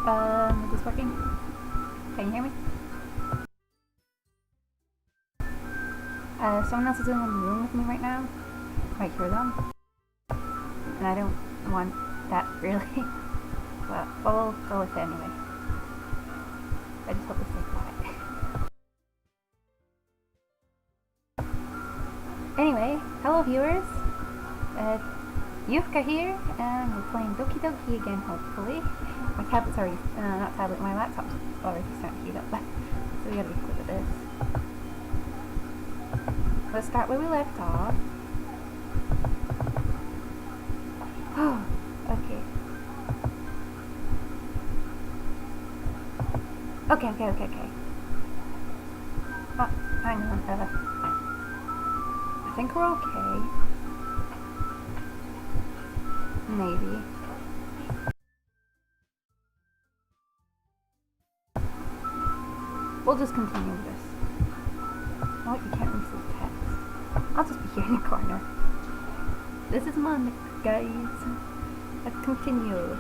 Is this working? Can you hear me? Someone else is in the room with me right now. I hear them. And I don't want that, really. But we'll go with it anyway. I just hope they stay quiet. Anyway, hello viewers. Yufka here, and we're playing Doki Doki again, hopefully. My tablet's already, not tablet, my laptop's already starting to heat up, so we gotta be quick with this. Let's start where we left off. Oh, okay. Okay. Oh, hang on, I think we're okay. Maybe. We'll just continue with this. Oh, you can't really see the text. I'll just be here in the corner. This is Monday, guys. Let's continue.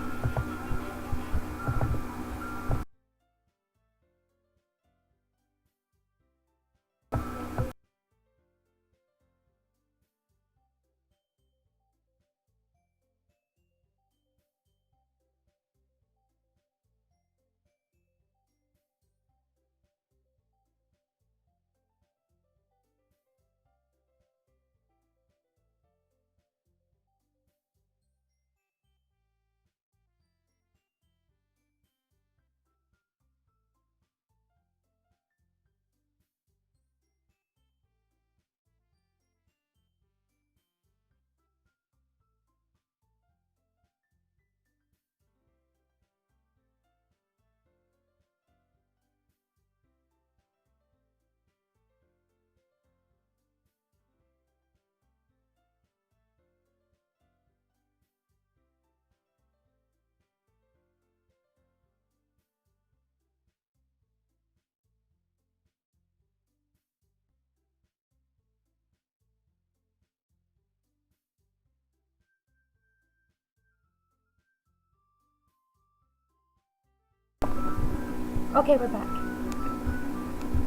Okay, we're back.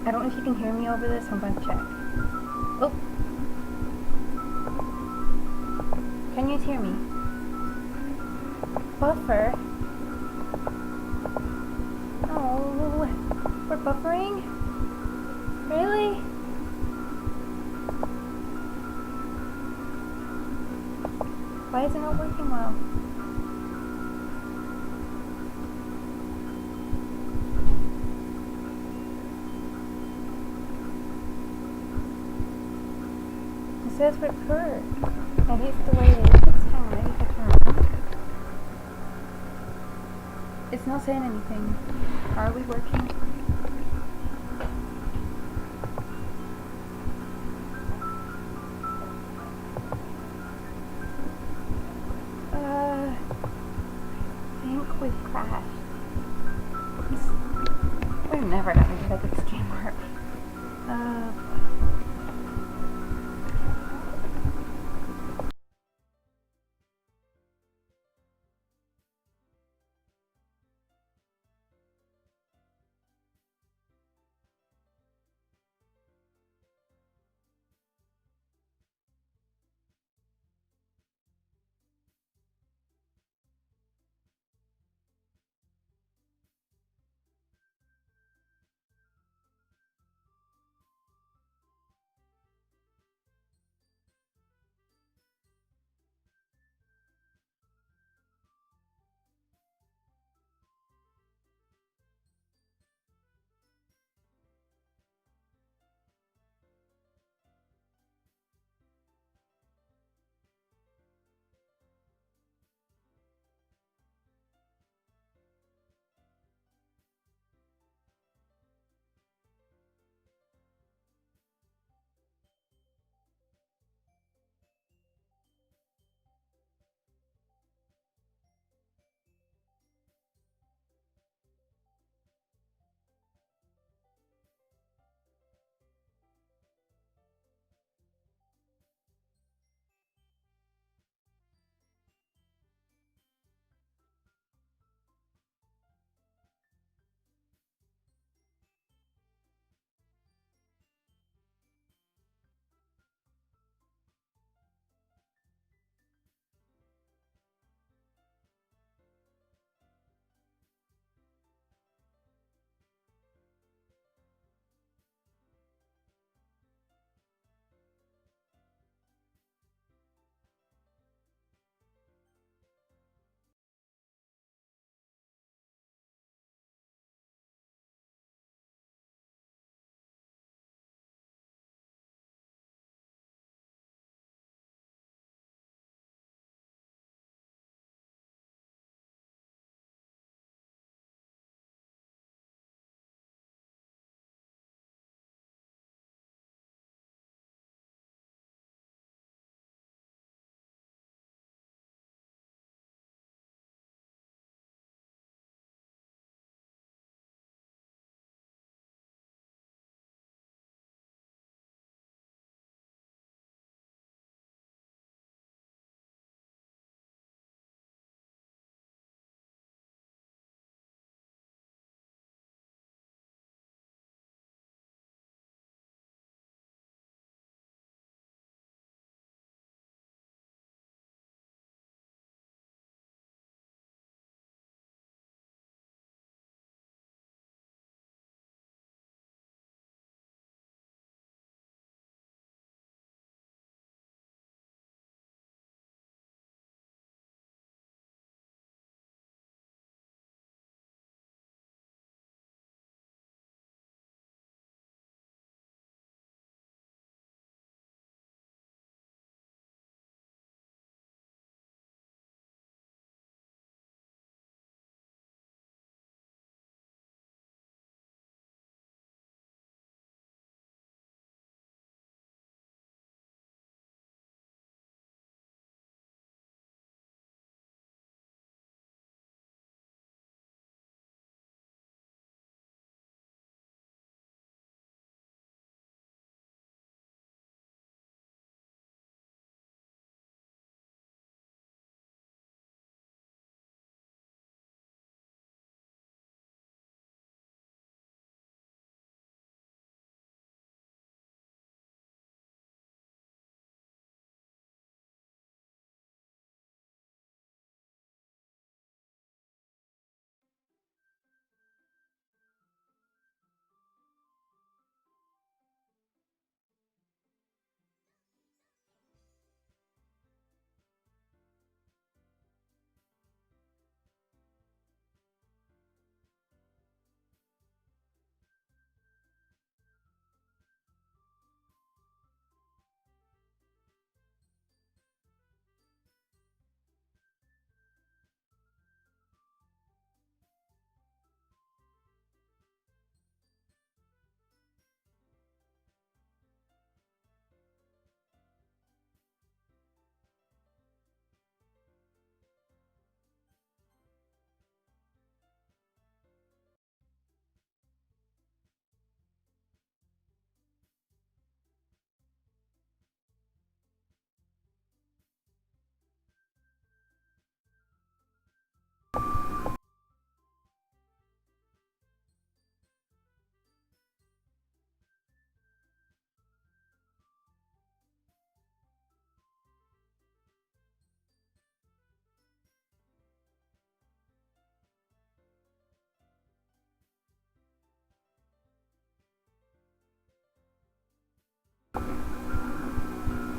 I don't know if you can hear me over this. I'm going to check. Oh. Can you hear me? Buffer? Oh, we're buffering? Really? Why is it not working well? It says record. At least the way it is. Hang on, maybe if I turn around. It's not saying anything. Are we working? I think we've crashed. We're never gonna do like extreme work.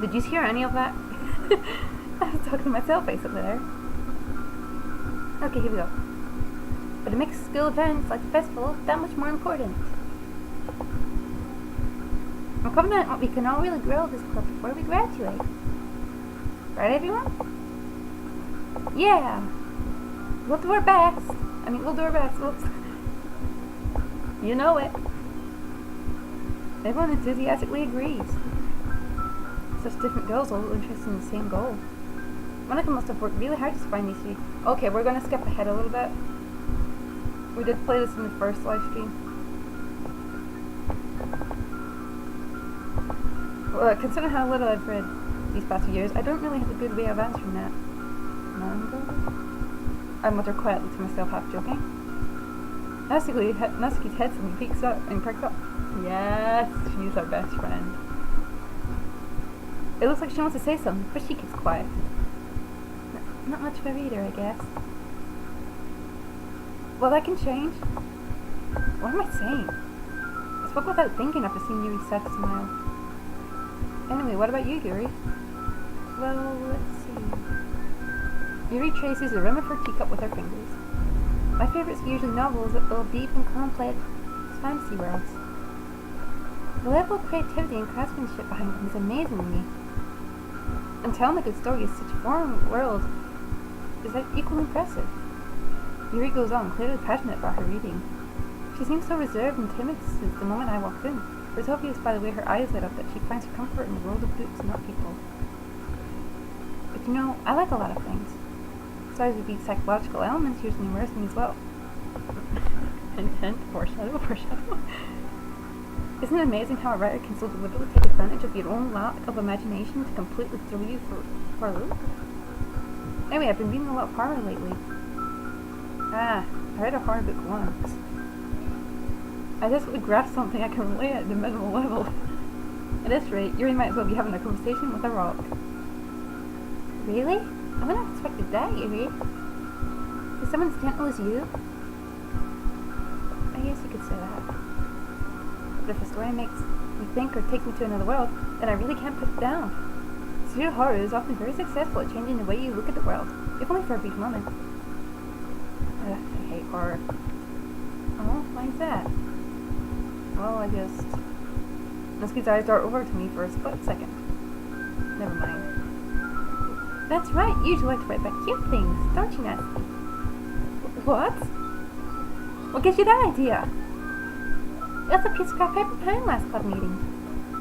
Did you hear any of that? I was talking to myself basically there. Okay, here we go. But it makes school events like the festival that much more important. I'm confident we can all really grow this club before we graduate. Right, everyone? Yeah! We'll do our best. We'll do our best. Whoops. You know it. Everyone enthusiastically agrees. Such different girls all interested in the same goal. Monica must have worked really hard to find these three. Okay, we're gonna skip ahead a little bit. We did play this in the first live stream. Well, considering how little I've read these past few years, I don't really have a good way of answering that. Manga? I mutter quietly to myself, half joking. Natsuki's head suddenly peeks up and perks up. Yes, she's our best friend. It looks like she wants to say something, but she keeps quiet. Not much of a reader, I guess. Well, that can change. What am I saying? I spoke without thinking after seeing Yuri's sad smile. Anyway, what about you, Yuri? Well, let's see. Yuri traces the rim of her teacup with her fingers. My favorites are usually novels that build deep and complex fantasy worlds. The level of creativity and craftsmanship behind them is amazing to me. And telling a good story is such a foreign world is equally impressive. Yuri goes on, clearly passionate about her reading. She seems so reserved and timid since the moment I walked in. It was obvious by the way her eyes lit up that she finds her comfort in the world of books, not people. But you know, I like a lot of things. Besides with these psychological elements, here's numerous things as well. Intent, foreshadow. Isn't it amazing how a writer can so deliberately take advantage of your own lack of imagination to completely throw you for a loop? Anyway, I've been reading a lot of horror lately. I read a horror book once. I desperately grasped something I can relate at the minimal level. At this rate, Yuri might as well be having a conversation with a rock. Really? I wouldn't have expected that, Yuri. Is someone as gentle as you? I guess you could say that. But if a story makes me think or takes me to another world, then I really can't put it down. Serial horror is often very successful at changing the way you look at the world, if only for a brief moment. I hate horror. Oh, why is that? Well, I just... Natsuki's eyes dart over to me for a split second. Never mind. That's right, you usually like to write about cute things, don't you, Natsuki? What? What gives you that idea? It was a piece of crap paper pen last club meeting.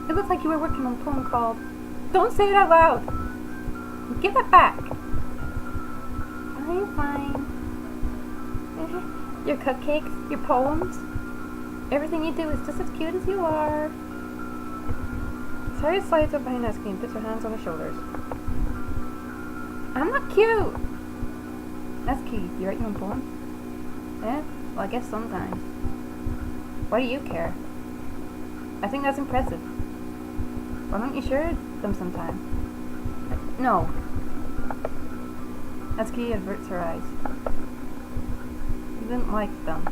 It looked like you were working on a poem called... Don't say it out loud! Give that back! Fine. Your cupcakes, your poems, everything you do is just as cute as you are. Sari slides up behind Natsuki and puts her hands on her shoulders. I'm not cute! Natsuki, you write your own poem? Eh? Well, I guess sometimes. Why do you care? I think that's impressive. Why don't you share them sometime? No. Natsuki averts her eyes. You didn't like them.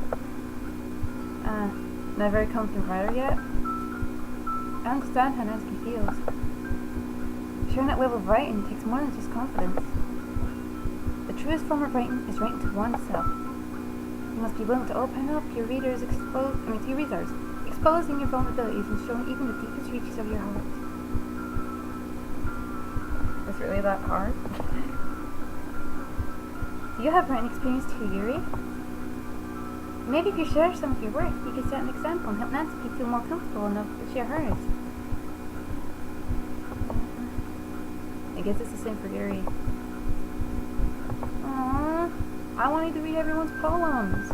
Not a very confident writer yet? I understand how Natsuki feels. Sharing that level of writing takes more than just confidence. The truest form of writing is writing to oneself. You must be willing to open up your readers, exposing your vulnerabilities and showing even the deepest reaches of your heart. Is it really that hard? Do you have writing experience too, Yuri? Maybe if you share some of your work, you could set an example and help Natsuki feel more comfortable enough to share hers. I guess it's the same for Yuri. Aww, I wanted to read everyone's poems.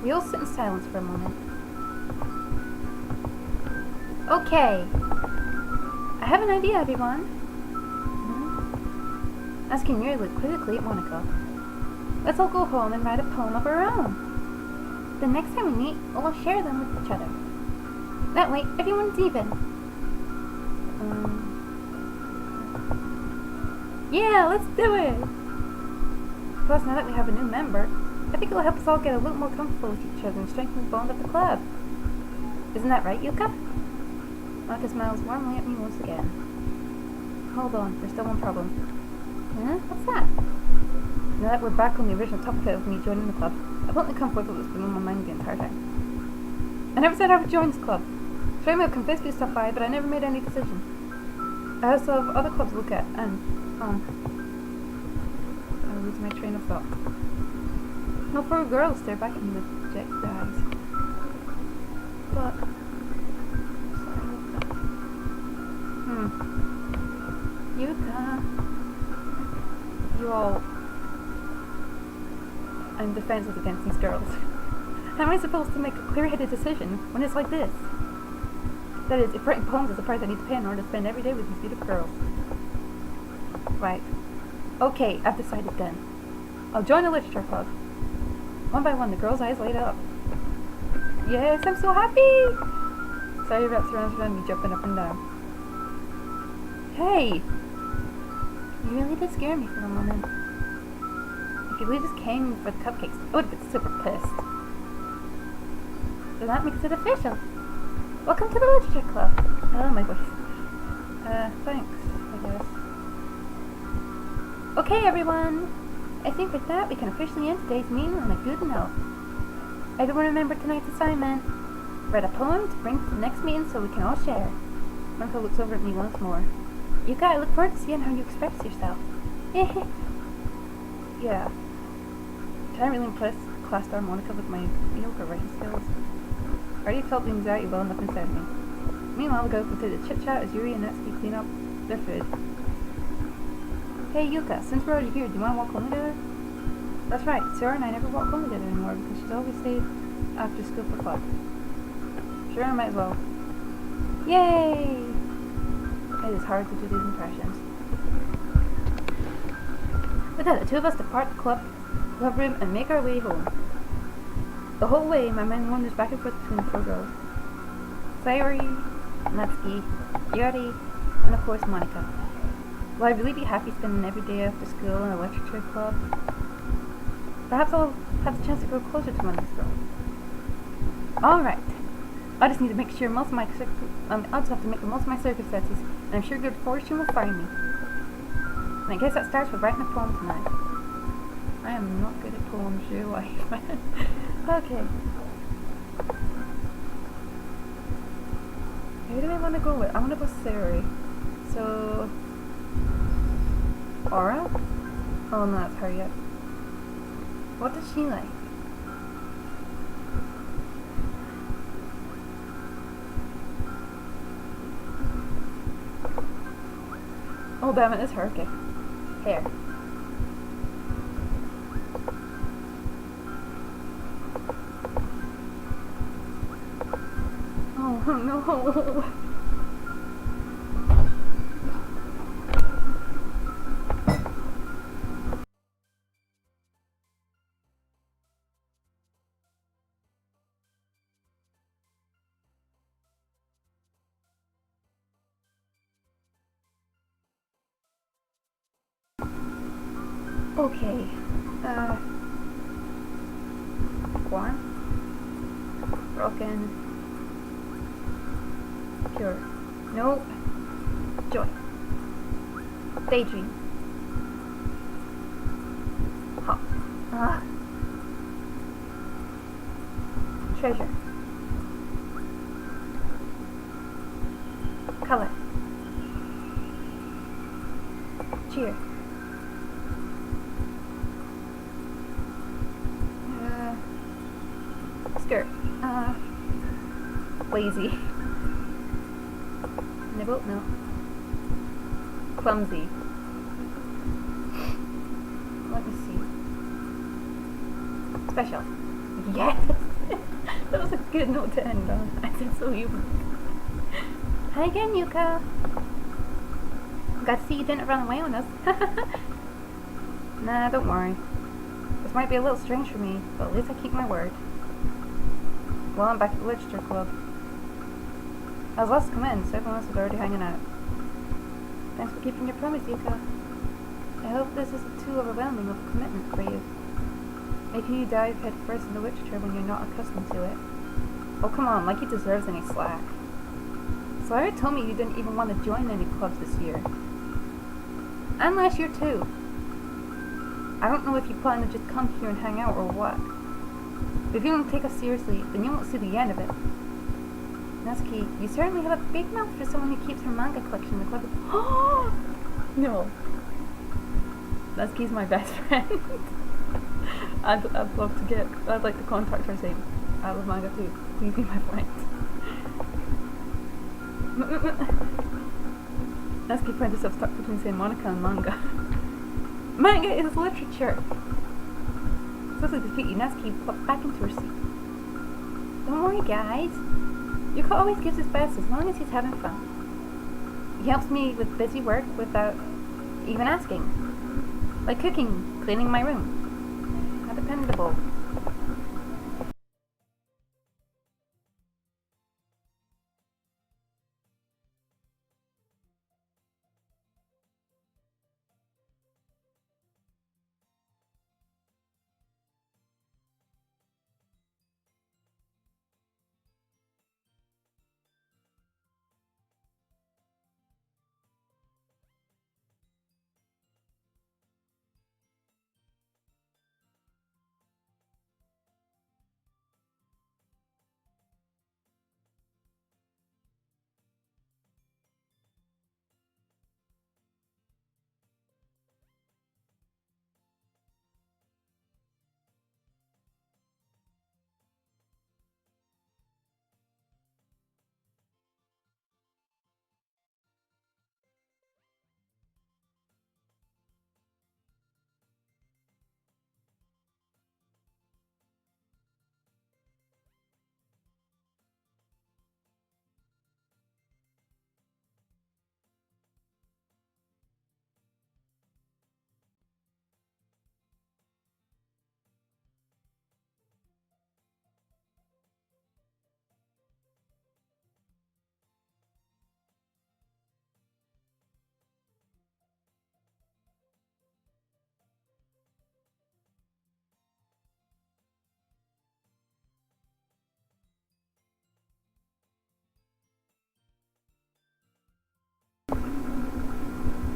We all sit in silence for a moment. Okay. I have an idea, everyone. Asking Yuri looked critically at Monica. Let's all go home and write a poem of our own. The next time we meet, we'll all share them with each other. That way, everyone's even. Yeah, let's do it! Plus, now that we have a new member, I think it'll help us all get a little more comfortable with each other and strengthen the bond of the club. Isn't that right, Yuka? Monica smiles warmly at me once again. Hold on, there's still one problem. Huh? What's that? Now that we're back on the original topic of me joining the club, I've only come forward with what's been on my mind the entire time. I never said I would join this club. Frame have convinced me to stop by, but I never made any decision. I also have other clubs to look at, and, I lose my train of thought. No poor girls stare back at me with jet eyes. But, Yuka. You all... I'm defenseless against these girls. How am I supposed to make a clear-headed decision when it's like this? That is, if writing poems is the price I need to pay in order to spend every day with these beautiful girls. Right. Okay, I've decided then. I'll join a literature club. One by one, the girls' eyes light up. Yes, I'm so happy! Sorry wraps around me, jumping up and down. Hey! You really did scare me for a moment. If you really just came for the cupcakes, I would have been super pissed. So that makes it official. Welcome to the literature club. Oh, my voice. Thanks, I guess. Okay, everyone. I think with that, we can officially end today's meeting on a good note. Everyone remember tonight's assignment. Write a poem to bring to the next meeting so we can all share. Monica looks over at me once more. Yuka, I look forward to seeing how you express yourself. Yeah. Can I really impress class star Monica with my mediocre writing skills? I already felt the anxiety well enough inside me. Meanwhile, the girls continue to chit-chat as Yuri and Natsuki clean up their food. Hey Yuka, since we're already here, do you want to walk home together? That's right, Sarah and I never walk home together anymore because she's always stayed after school for club. Sure, I might as well. Yay! It is hard to do these impressions. With that, the two of us depart the club room and make our way home. The whole way, my mind wanders back and forth between the four girls. Sayori, Natsuki, Yuri, and of course Monica. Will I really be happy spending every day after school in a literature club? Perhaps I'll have the chance to grow closer to one of these girls. Alright. I just need to make sure most of my I'll just have to make the most of my circumstances, and I'm sure good fortune will find me. And I guess that starts with writing a poem tonight. I am not good at poems, you wife. Okay. Who do I want to go with? I want to go Sari. So... Aura? Oh no, that's her yet. What does she like? Oh damn it, it's her. Okay. Hair. Oh no. Okay. Warm. Broken. Pure. No. Joy. Daydream. Hot. Treasure. Color. Cheer. Skirt. Lazy. Nibble? No. Clumsy. Let me see. Special. Yes! That was a good note to end on. I said so humorous. Hi again, Yuka. Glad to see you didn't run away on us. Nah, don't worry. This might be a little strange for me, but at least I keep my word. Well, I'm back at the literature club. I was last to come in, so everyone else was already hanging out. Thanks for keeping your promise, Yuka. I hope this isn't too overwhelming of a commitment for you. Making you dive head first into literature when you're not accustomed to it. Oh come on, like he deserves any slack. Sawyer told me you didn't even want to join any clubs this year. And last year too. I don't know if you plan to just come here and hang out or what. But if you don't take us seriously, then you won't see the end of it. Natsuki, you certainly have a big mouth for someone who keeps her manga collection in the club. Oh no. Natsuki's my best friend. I'd like to contact her saying, I love manga too. Please be my friend. Natsuki finds herself stuck between saying Monica and manga. Manga is literature! Swiftly defeated, Natsuki popped back into her seat. Don't worry, guys. Yuko always gives his best as long as he's having fun. He helps me with busy work without even asking. Like cooking, cleaning my room. How dependable.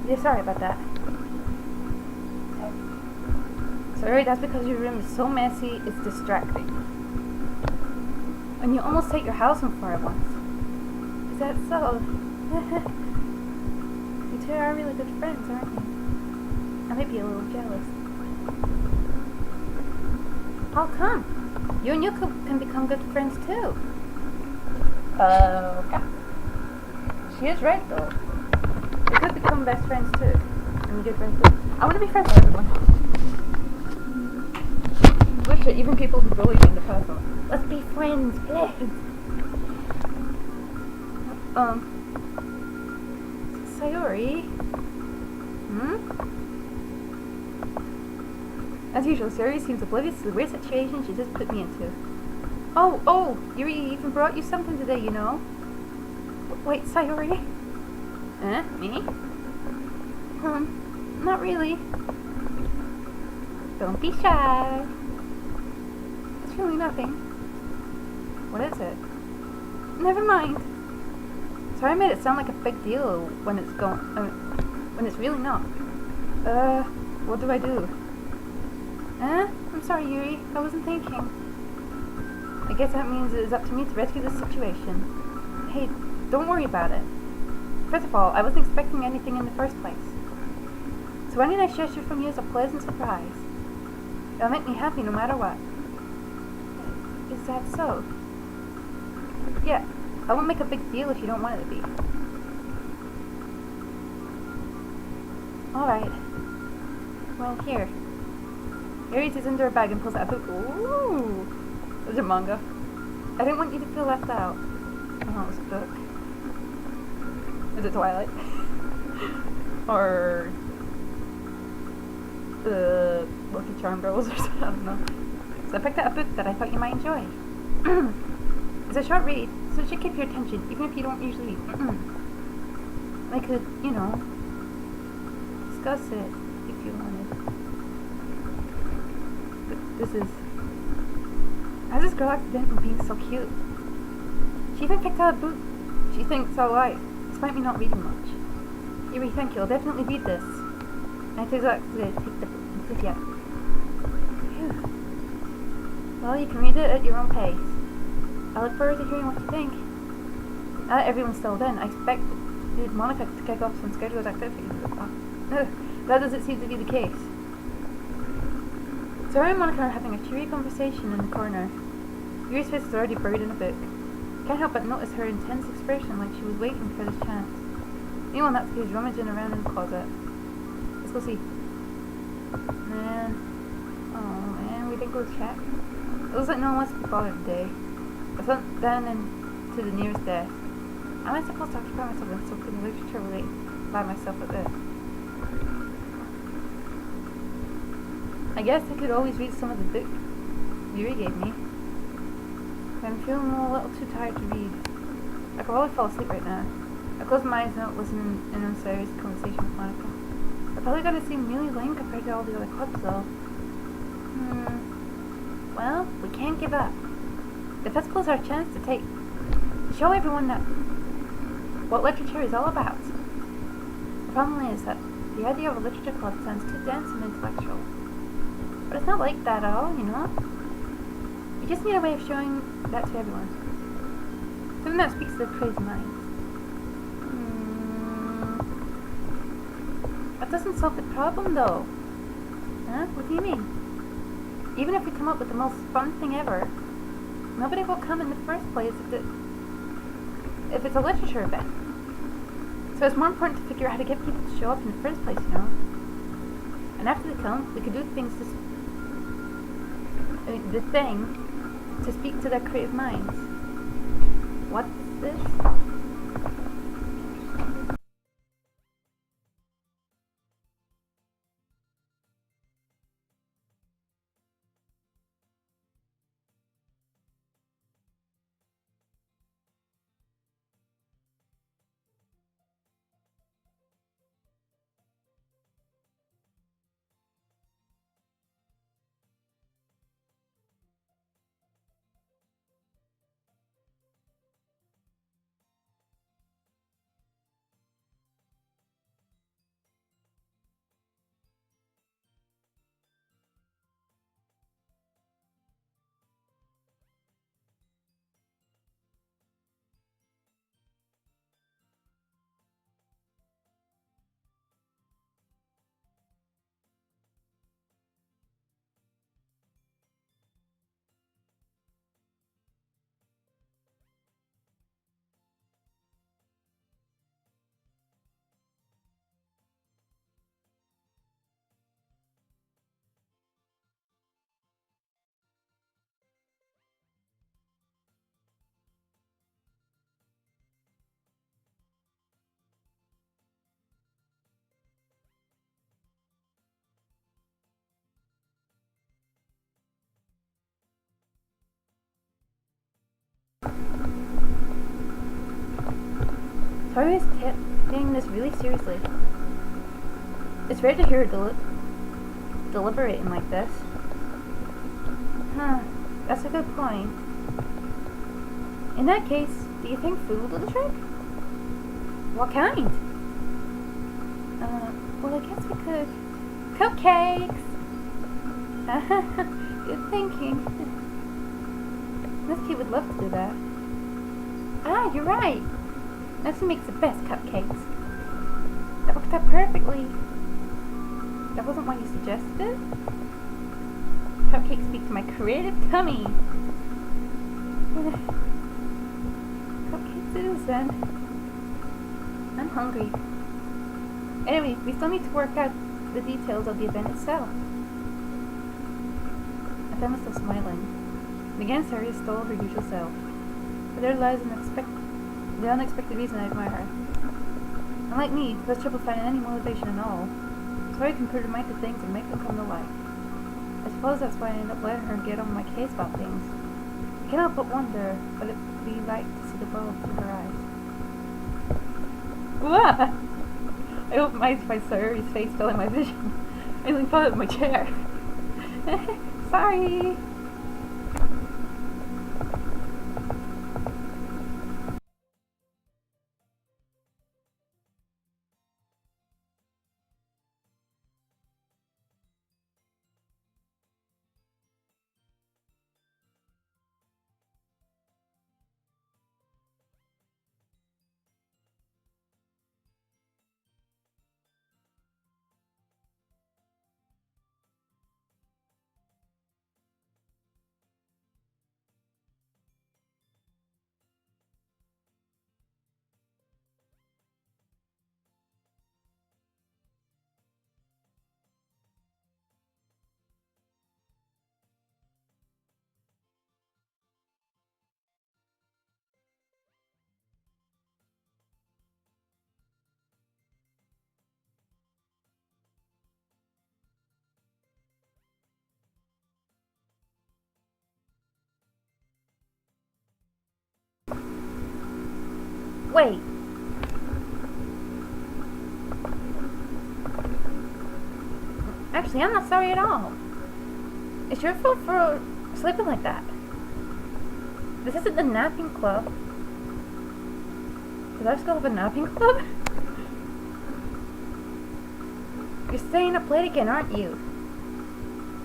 Yeah, sorry about that. Sorry, that's because your room is so messy, it's distracting. And you almost set your house on fire once. Is that so? You two are really good friends, aren't you? I might be a little jealous. How come? You and Yuko can become good friends too. Okay. She is right though. We could become best friends too. And good friends too. I want to be friends with everyone. Literally, even people who bully me in the past. Let's be friends, please. Sayori? As usual, Sayori seems oblivious to the weird situation she just put me into. Oh, Yuri even brought you something today, you know? Wait, Sayori? Me? Not really. Don't be shy. It's really nothing. What is it? Never mind. Sorry I made it sound like a big deal when it's when it's really not. What do I do? I'm sorry, Yuri. I wasn't thinking. I guess that means it is up to me to rescue this situation. Hey, don't worry about it. First of all, I wasn't expecting anything in the first place. So any nice gesture from you is a pleasant surprise. It'll make me happy no matter what. Is that so? Yeah, I won't make a big deal if you don't want it to be. Alright. Well, here. He reaches into her bag and pulls out a book. Ooh! Those are manga. I didn't want you to feel left out. Oh, it's a book. Is it Twilight? Or Lucky Charm Girls or something, I don't know. So I picked out a book that I thought you might enjoy. It's a short read, so it should keep your attention, even if you don't usually read. I could, you know, discuss it if you wanted. But this is... How's this girl accidentally being so cute? She even picked out a book She thinks all right, despite me not reading much. Yuri, thank you. I'll definitely read this. I take that to take the fifth yet. Well, you can read it at your own pace. I look forward to hearing what you think. Now that everyone's settled in, I expect Monica to kick off some scheduled activities. That doesn't seem to be the case. So I and Monica are having a cheery conversation in the corner. Yuri's face is already buried in a book. Can't help but notice her intense expression like she was waiting for this chance. Meanwhile, Natsuki is rummaging around in the closet. Let's go see. Man, we didn't go check. It looks like no one wants to be bothered today. I sat down into the nearest desk. Am I supposed to occupy myself in something literature related by myself at this? I guess I could always read some of the book Yuri gave me. I'm feeling a little too tired to read. I could probably fall asleep right now. I close my eyes and listen in on Sarah's conversation with Monica. They're probably gonna seem really lame compared to all the other clubs though. Well, we can't give up. The festival is our chance to show everyone that what literature is all about. The problem is that the idea of a literature club sounds too dense and intellectual. But it's not like that at all, you know? You just need a way of showing that to everyone. Something that speaks to their crazy minds. That doesn't solve the problem though. Huh? What do you mean? Even if we come up with the most fun thing ever, nobody will come in the first place if it's a literature event. So it's more important to figure out how to get people to show up in the first place, you know? And after they come, we could do things to speak to their creative minds. What's this? Tori is taking this really seriously. It's rare to hear her deliberating like this. That's a good point. In that case, do you think food will do the trick? What kind? Well, I guess we could... Cupcakes! Good thinking. This kid would love to do that. Ah, you're right! Nancy makes the best cupcakes. That worked out perfectly. That wasn't why you suggested it? Cupcakes speak to my creative tummy. Cupcakes it is then. I'm hungry. Anyway, we still need to work out the details of the event itself. Athen was still smiling. And again, Sarah is still her usual self. But there lies the unexpected reason I admire her. Unlike me, who has trouble finding any motivation at all, Tori can put her mind to things and make them come to life. I suppose that's why I end up letting her get on my case about things. I cannot but wonder what it would be like to see the world through her eyes. What? I opened my eyes to find Saori's face filling my vision. I nearly fell out of my chair. Sorry! Wait. Actually, I'm not sorry at all. It's your fault for sleeping like that. This isn't the napping club. Did I still have a napping club? You're staying up late again, aren't you?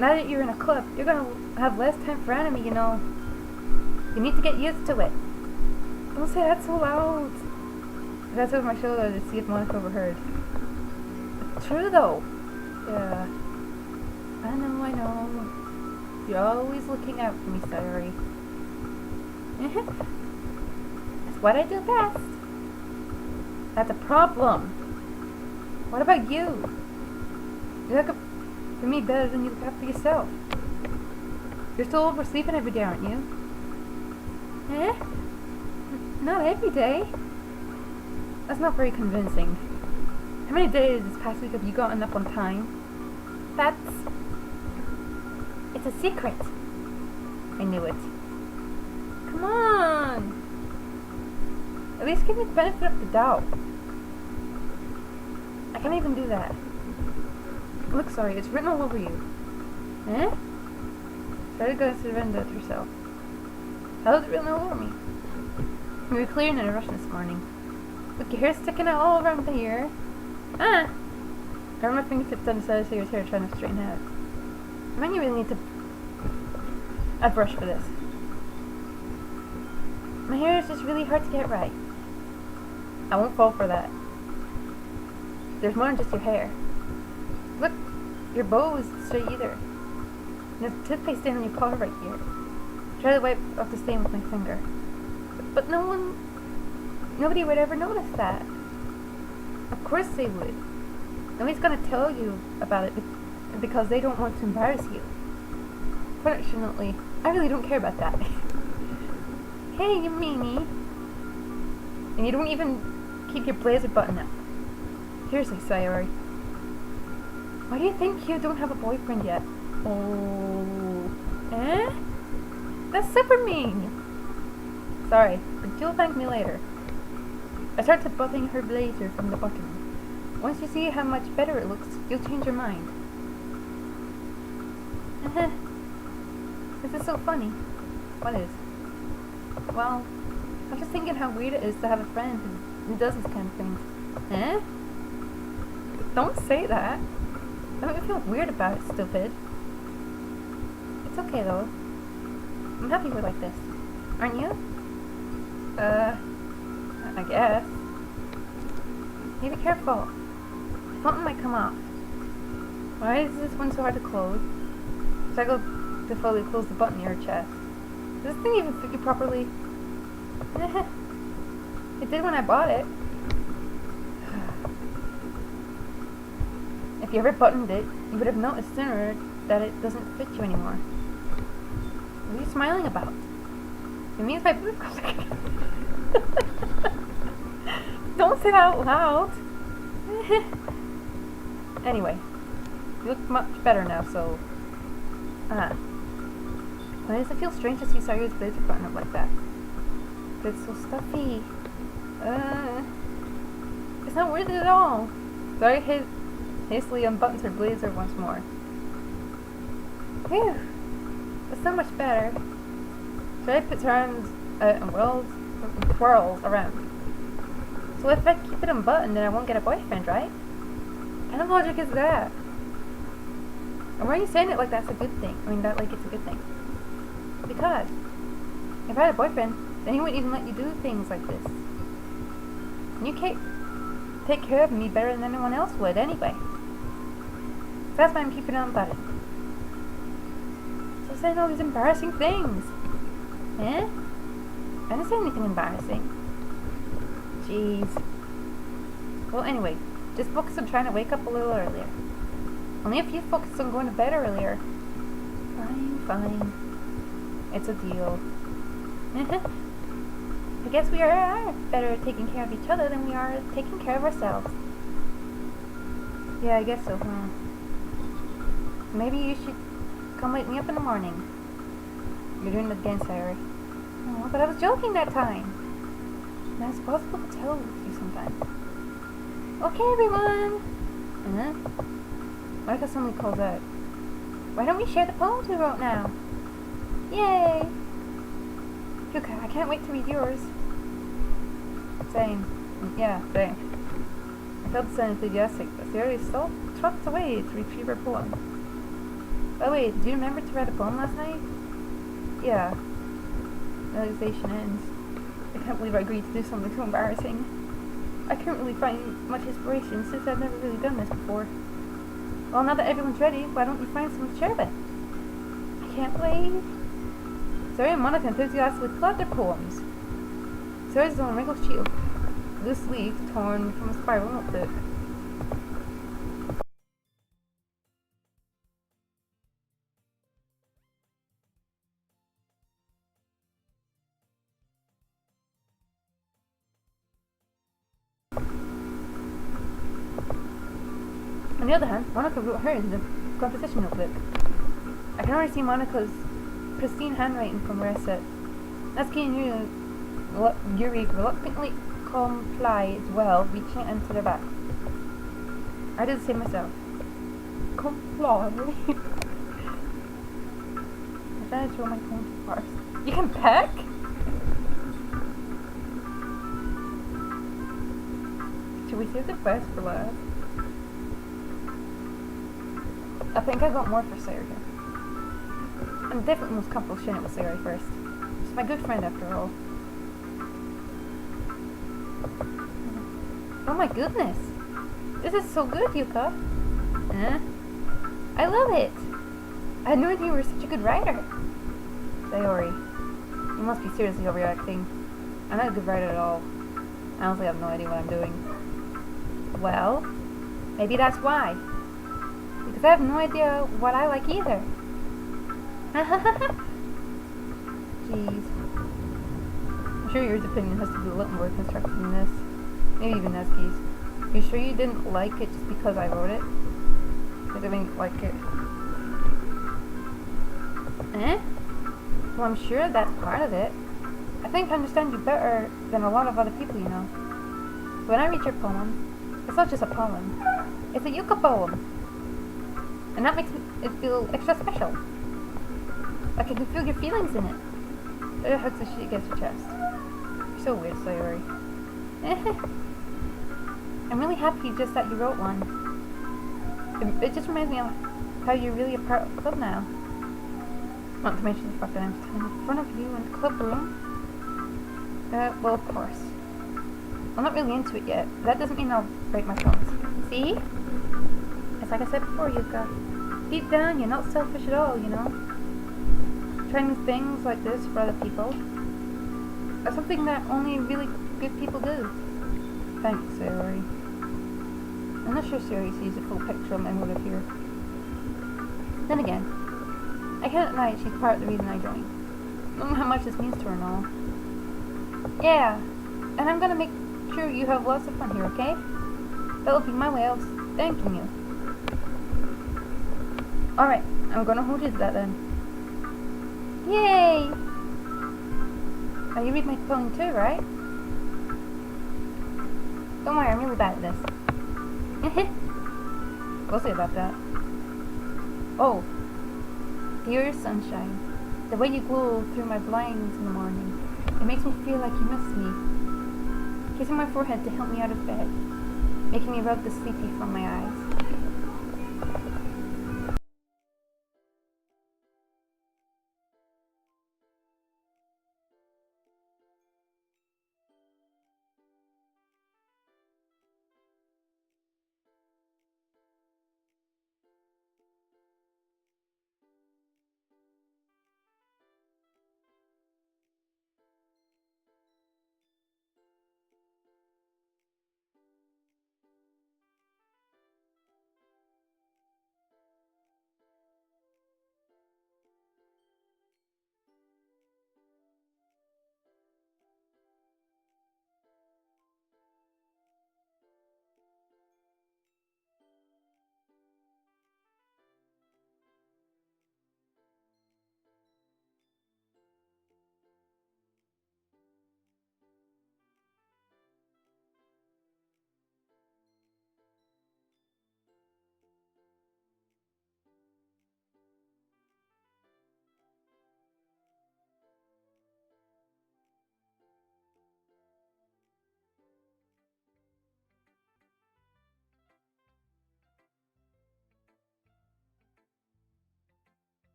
Now that you're in a club, you're gonna have less time for anime, you know. You need to get used to it. Don't say that so loud. That's over my shoulder to see if Monica overheard. It's true though. Yeah. I know. You're always looking out for me, Sayori. It's what I do best. That's a problem. What about you? You look up for me better than you look after yourself. You're still oversleeping every day, aren't you? Not every day. That's not very convincing. How many days this past week have you gotten up on time? It's a secret. I knew it. Come on. At least give me the benefit of the doubt. I can't even do that. Look, sorry, it's written all over you. Try to go and surrender it yourself. How is it written all over me? You were clearing in a rush this morning. Look, your hair's sticking out all around here. I run my fingertips down the side of your hair trying to straighten it out. I mean, you really need a brush for this. My hair is just really hard to get right. I won't fall for that. There's more than just your hair. Look, your bow isn't straight either. And there's toothpaste stain on your collar right here. Try to wipe off the stain with my finger. But nobody would ever notice that. Of course they would. Nobody's gonna tell you about it because they don't want to embarrass you. Fortunately, I really don't care about that. Hey, you meanie. And you don't even keep your blazer button up. Seriously, Sayori. Why do you think you don't have a boyfriend yet? Oh. That's super mean. Sorry, but you'll thank me later. I started buttoning her blazer from the bottom. Once you see how much better it looks, you'll change your mind. This is so funny. What is? Well, I'm just thinking how weird it is to have a friend who does this kind of things. Don't say that. That makes me feel weird about it, stupid. It's okay though. I'm happy we're like this. Aren't you? I guess. Hey, be careful. Something might come off. Why is this one so hard to close? Should I go to fully close the button in your chest? Does this thing even fit you properly? It did when I bought it. If you ever buttoned it, you would have noticed sooner that it doesn't fit you anymore. What are you smiling about? It means my boob goes Don't say that out loud. Anyway, you look much better now, so... Why does it feel strange to see Sayori's blazer button up like that? But it's so stuffy. It's not worth it at all. Sayori hastily unbuttons her blazer once more. Phew! That's so much better. Sayori puts her arms out and twirls around. So if I keep it unbuttoned, then I won't get a boyfriend, right? What kind of logic is that? And why are you saying it like that's a good thing? I mean, that like it's a good thing. Because if I had a boyfriend, then he wouldn't even let you do things like this. And you can't take care of me better than anyone else would, anyway. So that's why I'm keeping it unbuttoned. So saying all these embarrassing things. I didn't say anything embarrassing. Jeez. Well, anyway, just focus on trying to wake up a little earlier. Only if you focus on going to bed earlier. Fine. It's a deal. I guess we are better at taking care of each other than we are at taking care of ourselves. Yeah, I guess so, huh? Maybe you should come wake me up in the morning. You're doing it again, Sayori. Oh, but I was joking that time. Now it's possible to tell with you sometimes. Okay, everyone! Monica suddenly calls out. Why don't we share the poems we wrote now? Yay! Yuka, I can't wait to read yours. Same. Yeah, same. I felt so enthusiastic, but Sayori still trucked away to retrieve her poem. By the way, did you remember to write a poem last night? Yeah. Realization ends. I can't believe I agreed to do something so embarrassing. I couldn't really find much inspiration since I've never really done this before. Well, now that everyone's ready, why don't you find someone to share with? I can't wait. Sayori and Monica enthusiastically collect their poems. Sayori's on a wrinkled sheet of loose leaf torn from a spiral notebook. On the other hand, Monica wrote hers in a composition notebook. I can already see Monica's pristine handwriting from where I sit. Natsuki and Yuri reluctantly comply as well, reaching into their back. I did the same myself. Comply? I tried to throw my phone first. You can peck? Should we save the best for last? I think I got more for Sayori here. I'm definitely most comfortable sharing it with Sayori first. She's my good friend after all. Oh my goodness! This is so good, Yuka! I love it! I had no idea you were such a good writer! Sayori, you must be seriously overreacting. I'm not a good writer at all. I honestly have no idea what I'm doing. Well, maybe that's why. Because I have no idea what I like either. Jeez. I'm sure your opinion has to be a little more constructive than this. Maybe even Nezuki's. You sure you didn't like it just because I wrote it? I didn't like it. Well, I'm sure that's part of it. I think I understand you better than a lot of other people you know. When I read your poem, it's not just a poem. It's a Yuka poem. And that makes it feel extra special. Like I can feel your feelings in it. It hugs the shit against your chest. You're so weird, Sayori. I'm really happy just that you wrote one. It just reminds me of how you're really a part of the club now. Not to mention the fact that I'm standing in front of you in the club room. Well, of course. I'm not really into it yet. That doesn't mean I'll break my promise. See? It's like I said before, Yuka. Deep down, you're not selfish at all, you know? Trying new things like this for other people are something that only really good people do. Thanks, Sayori. I'm not sure Sayori sees the full picture of my motive here. Then again, I can't deny she's part of the reason I joined. No matter how much this means to her and all. Yeah, and I'm gonna make sure you have lots of fun here, okay? That'll be my way of thanking you. Alright, I'm gonna hold you to that then. Yay! Oh, you read my poem too, right? Don't worry, I'm really bad at this. We'll see about that. Oh, dear sunshine, the way you glow through my blinds in the morning, it makes me feel like you miss me. Kissing my forehead to help me out of bed, making me rub the sleepy from my eyes.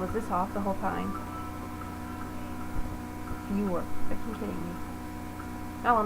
Was this off the whole time? You were freaking kidding me. Oh well,